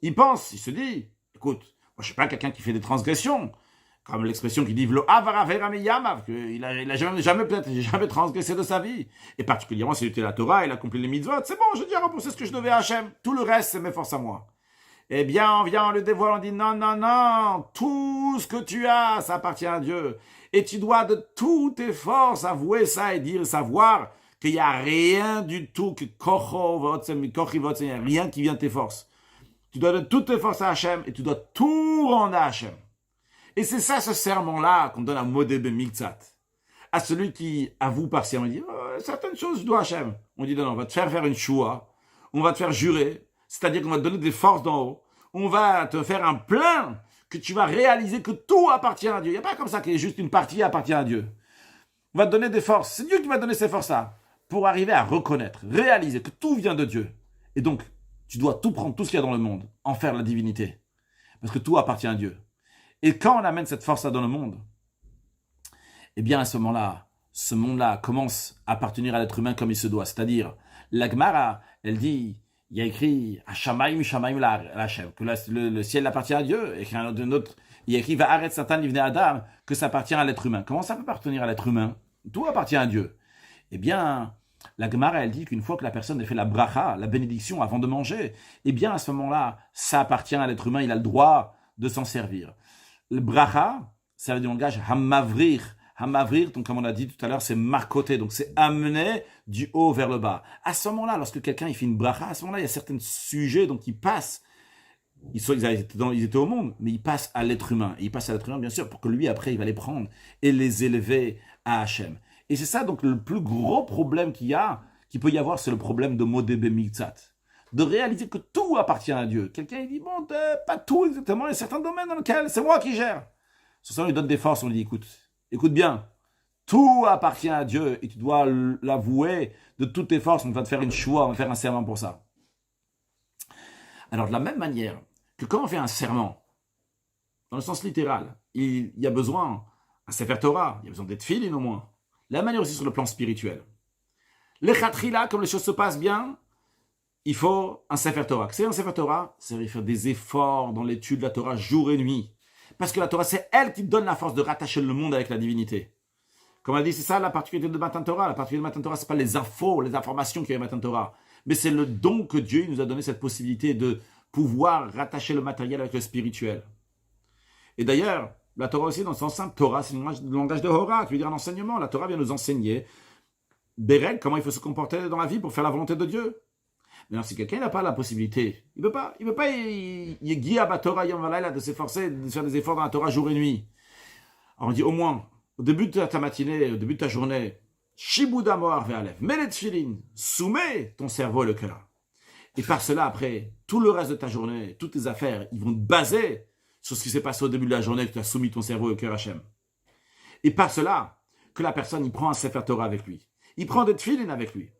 Il pense, il se dit, écoute, moi je suis pas quelqu'un qui fait des transgressions, comme l'expression qui dit v'lo avaravera miyamav, qu'il a jamais transgressé de sa vie. Et particulièrement, s'il était la Torah, il a accompli les mitzvot, c'est bon, j'ai déjà remboursé ce que je devais à Hachem. Tout le reste, c'est mes forces à moi. Eh bien, on vient, on le dévoile, on dit non, tout ce que tu as, ça appartient à Dieu. Et tu dois de toutes tes forces avouer ça et dire, savoir qu'il n'y a rien du tout, que il n'y a rien qui vient de tes forces. Tu dois de toutes tes forces à Hachem et tu dois tout rendre à Hachem. Et c'est ça, ce serment-là qu'on donne à Modé Bemiktsat. À celui qui avoue partiellement, il dit, certaines choses, je dois à Hachem. On dit, non, on va te faire une choua, on va te faire jurer, c'est-à-dire qu'on va te donner des forces d'en haut, on va te faire un plein que tu vas réaliser que tout appartient à Dieu. Il n'y a pas comme ça qu'il y ait juste une partie appartient à Dieu. On va te donner des forces. C'est Dieu qui va donner ces forces-là pour arriver à reconnaître, réaliser que tout vient de Dieu. Et donc, tu dois tout prendre, tout ce qu'il y a dans le monde, en faire la divinité. Parce que tout appartient à Dieu. Et quand on amène cette force-là dans le monde, eh bien à ce moment-là, ce monde-là commence à appartenir à l'être humain comme il se doit. C'est-à-dire, la Gemara, elle dit, il y a écrit Hashamayim Shamayim Lachem, que le ciel appartient à Dieu, et qu'il y a un autre, il y a écrit Va'aretz Satan Livnei Adam, que ça appartient à l'être humain. Comment ça peut appartenir à l'être humain? Tout appartient à Dieu. Eh bien, la Gemara, elle dit qu'une fois que la personne a fait la bracha, la bénédiction avant de manger, eh bien à ce moment-là, ça appartient à l'être humain, il a le droit de s'en servir. Le bracha, ça veut dire du langage hamavrir. Hamavrir, donc comme on a dit tout à l'heure, c'est marcoter, donc c'est amener du haut vers le bas. À ce moment-là, lorsque quelqu'un il fait une bracha, à ce moment-là, il y a certains sujets donc ils passent. Ils étaient au monde, mais ils passent à l'être humain. Et ils passent à l'être humain, bien sûr, pour que lui, après, il va les prendre et les élever à Hachem. Et c'est ça, donc, le plus gros problème qu'il peut y avoir, c'est le problème de Modébé Miktsat. De réaliser que tout appartient à Dieu. Quelqu'un, il dit, bon, pas tout exactement, il y a certains domaines dans lesquels c'est moi qui gère. Sur ça, on lui donne des forces, on lui dit, écoute bien, tout appartient à Dieu et tu dois l'avouer de toutes tes forces. On va te faire une choix, on va faire un serment pour ça. Alors, de la même manière que quand on fait un serment, dans le sens littéral, il y a besoin d'un Sefer Torah, il y a besoin d'être filin au moins. La manière aussi sur le plan spirituel. Le khatrila, comme les choses se passent bien, il faut un Sefer Torah. C'est un Sefer Torah, c'est faire des efforts dans l'étude de la Torah jour et nuit. Parce que la Torah, c'est elle qui donne la force de rattacher le monde avec la divinité. Comme on a dit, c'est ça la particularité de Matan Torah. La particularité de Matan Torah, ce n'est pas les infos, les informations qu'il y a à Matan Torah. Mais c'est le don que Dieu nous a donné, cette possibilité de pouvoir rattacher le matériel avec le spirituel. Et d'ailleurs, la Torah aussi, dans le sens simple, Torah, c'est le langage de Hora, qui veut dire un enseignement. La Torah vient nous enseigner des règles, comment il faut se comporter dans la vie pour faire la volonté de Dieu. Maintenant, si quelqu'un n'a pas la possibilité, il ne veut pas, il est guié à Torah Yom Valayla, de s'efforcer, de faire des efforts dans la Torah jour et nuit. Alors on dit au moins, au début de ta matinée, au début de ta journée, Shibuda Moar Ve'alev, mets les tefilin, soumets ton cerveau et le cœur. Et par cela, après, tout le reste de ta journée, toutes tes affaires, ils vont te baser sur ce qui s'est passé au début de la journée, que tu as soumis ton cerveau et le cœur à Hachem. Et par cela, que la personne, il prend un Sefer Torah avec lui. Il prend des tefilin avec lui.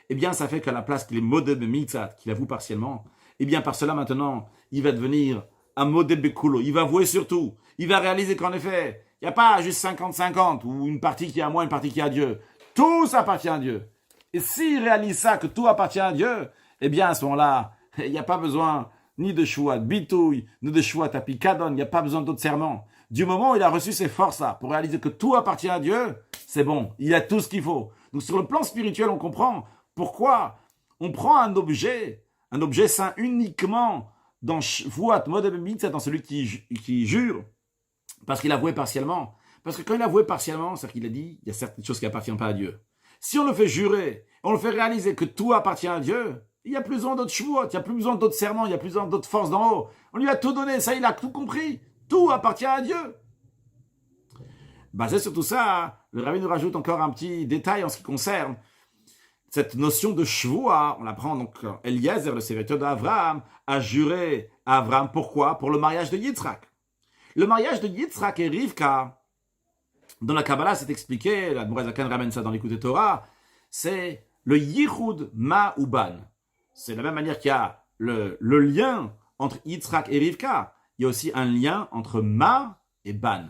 Eh bien, ça fait qu'à la place qu'il est modèle de Mitzat, qu'il avoue partiellement, eh bien, par cela, maintenant, il va devenir un modèle de Kulo. Il va avouer surtout. Il va réaliser qu'en effet, il n'y a pas juste 50-50, ou une partie qui est à moi, une partie qui est à Dieu. Tout appartient à Dieu. Et s'il réalise ça, que tout appartient à Dieu, eh bien, à ce moment-là, il n'y a pas besoin ni de Shouat Bitouille, ni de Shouat Apikadon, il n'y a pas besoin d'autres serments. Du moment où il a reçu ces forces-là, pour réaliser que tout appartient à Dieu, c'est bon, il a tout ce qu'il faut. Donc, sur le plan spirituel, on comprend pourquoi on prend un objet saint uniquement dans Shvuat Modeb Mitzvah, dans celui qui jure, parce qu'il a avoué partiellement. Parce que quand il a avoué partiellement, c'est-à-dire qu'il a dit, il y a certaines choses qui n'appartiennent pas à Dieu. Si on le fait jurer, on le fait réaliser que tout appartient à Dieu, il n'y a plus besoin d'autres Shvuot, il n'y a plus besoin d'autres serments, il n'y a plus besoin d'autres forces d'en haut. On lui a tout donné, ça il a tout compris. Tout appartient à Dieu. Basé sur tout ça, le rabbi nous rajoute encore un petit détail en ce qui concerne cette notion de Shvua. On l'apprend donc, Eliezer, le serviteur d'Abraham, a juré à Abraham. Pourquoi? Pour le mariage de Yitzhak. Le mariage de Yitzhak et Rivka, dans la Kabbalah, c'est expliqué, la Mourazakan ramène ça dans l'Écoute Torah, c'est le Yichud Ma ou Ban. C'est de la même manière qu'il y a le lien entre Yitzhak et Rivka, il y a aussi un lien entre Ma et Ban.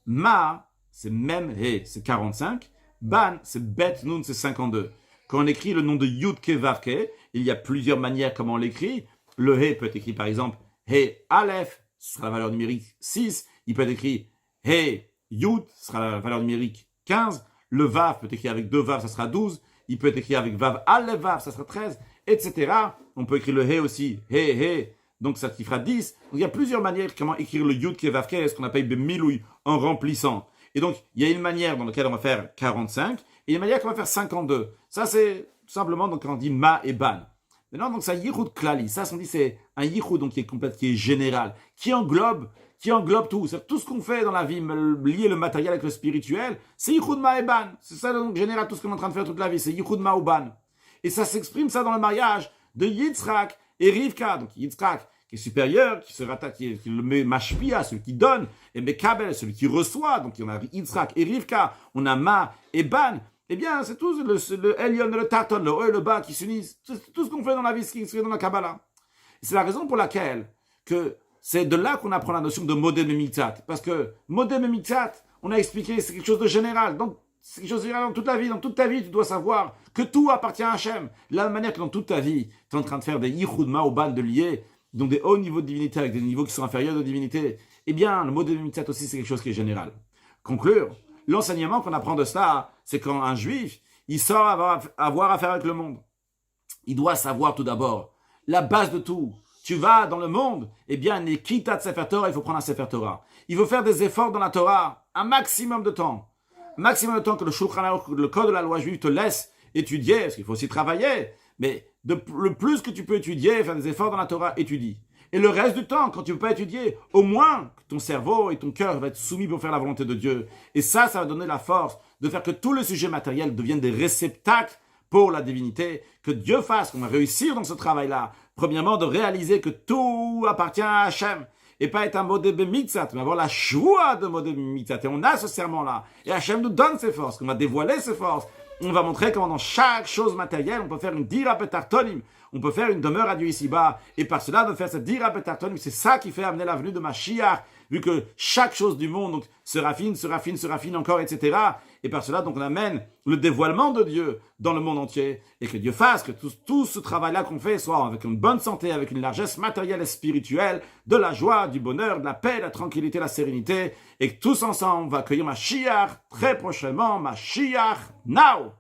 Ma, c'est Mem He, c'est 45. Ban, c'est Bet Nun, c'est 52. Quand on écrit le nom de Yud Ke Vav Ke, il y a plusieurs manières comment on l'écrit. Le He peut être écrit par exemple He Aleph, ce sera la valeur numérique 6. Il peut être écrit He Yud, ce sera la valeur numérique 15. Le Vav peut être écrit avec 2 Vav, ça sera 12. Il peut être écrit avec Vav Aleph Vav, ça sera 13, etc. On peut écrire le He aussi, He, donc ça qui fera 10. Donc il y a plusieurs manières comment écrire le Yud Ke Vav Ke, ce qu'on appelle Bemilouï, en remplissant. Et donc, il y a une manière dans laquelle on va faire 45 et une manière qu'on va faire 52. Ça, c'est tout simplement donc, quand on dit Ma et Ban. Maintenant, donc, ça Yichud Klali. Ça, on dit c'est un Yichud donc, qui est complète, qui est général, qui englobe tout. C'est tout ce qu'on fait dans la vie, lier le matériel avec le spirituel, c'est Yichud Ma et Ban. C'est ça, donc, général, tout ce qu'on est en train de faire toute la vie. C'est Yichud Ma ou Ban. Et ça s'exprime, ça, dans le mariage de Yitzhak et Rivka. Donc, Yitzhak, qui est supérieur, qui est le mashpia, celui qui donne, et Mekabel, celui qui reçoit. Donc, on a Yitzhak et Rivka, on a Ma et Ban. Eh bien, c'est tout le Elion et le Tarton, le haut et le bas qui s'unissent. C'est tout ce qu'on fait dans la vie, ce qui se fait dans la Kabbalah. C'est la raison pour laquelle que c'est de là qu'on apprend la notion de modem et mitzat. Parce que modem et mitzat, on a expliqué, c'est quelque chose de général. Donc, c'est quelque chose de général dans toute la vie. Dans toute ta vie, tu dois savoir que tout appartient à Hachem. De la même manière que dans toute ta vie, tu es en train de faire des yichud ma'oban de lier, donc des hauts niveaux de divinité avec des niveaux qui sont inférieurs de divinité. Eh bien, le modem et mitzat aussi, c'est quelque chose qui est général. Conclure, l'enseignement qu'on apprend de cela, c'est quand un juif, il sort avoir affaire avec le monde. Il doit savoir tout d'abord la base de tout. Tu vas dans le monde, eh bien, quitte à Sefer Torah, il faut prendre un Sefer Torah. Il faut faire des efforts dans la Torah, un maximum de temps. Maximum de temps que le Shulchan Aruch, le code de la loi juive te laisse étudier, parce qu'il faut aussi travailler. Mais le plus que tu peux étudier, faire des efforts dans la Torah, étudie. Et le reste du temps, quand tu ne peux pas étudier, au moins ton cerveau et ton cœur vont être soumis pour faire la volonté de Dieu. Et ça va donner la force de faire que tous les sujets matériels deviennent des réceptacles pour la divinité, que Dieu fasse, qu'on va réussir dans ce travail-là. Premièrement, de réaliser que tout appartient à Hachem. Et pas être un modé b'mitzat, mais avoir la joie de modé b'mitzat. Et on a ce serment-là. Et Hachem nous donne ses forces, qu'on va dévoiler ses forces. On va montrer comment dans chaque chose matérielle, on peut faire une dira betartonim. On peut faire une demeure à Dieu ici-bas. Et par cela, de faire cette dira betartonim, c'est ça qui fait amener la venue de Mashiach. Vu que chaque chose du monde donc, se raffine encore, etc. Et par cela, donc, on amène le dévoilement de Dieu dans le monde entier. Et que Dieu fasse que tout ce travail-là qu'on fait soit avec une bonne santé, avec une largesse matérielle et spirituelle, de la joie, du bonheur, de la paix, de la tranquillité, de la sérénité. Et que tous ensemble, on va accueillir Mashiach très prochainement. Mashiach now!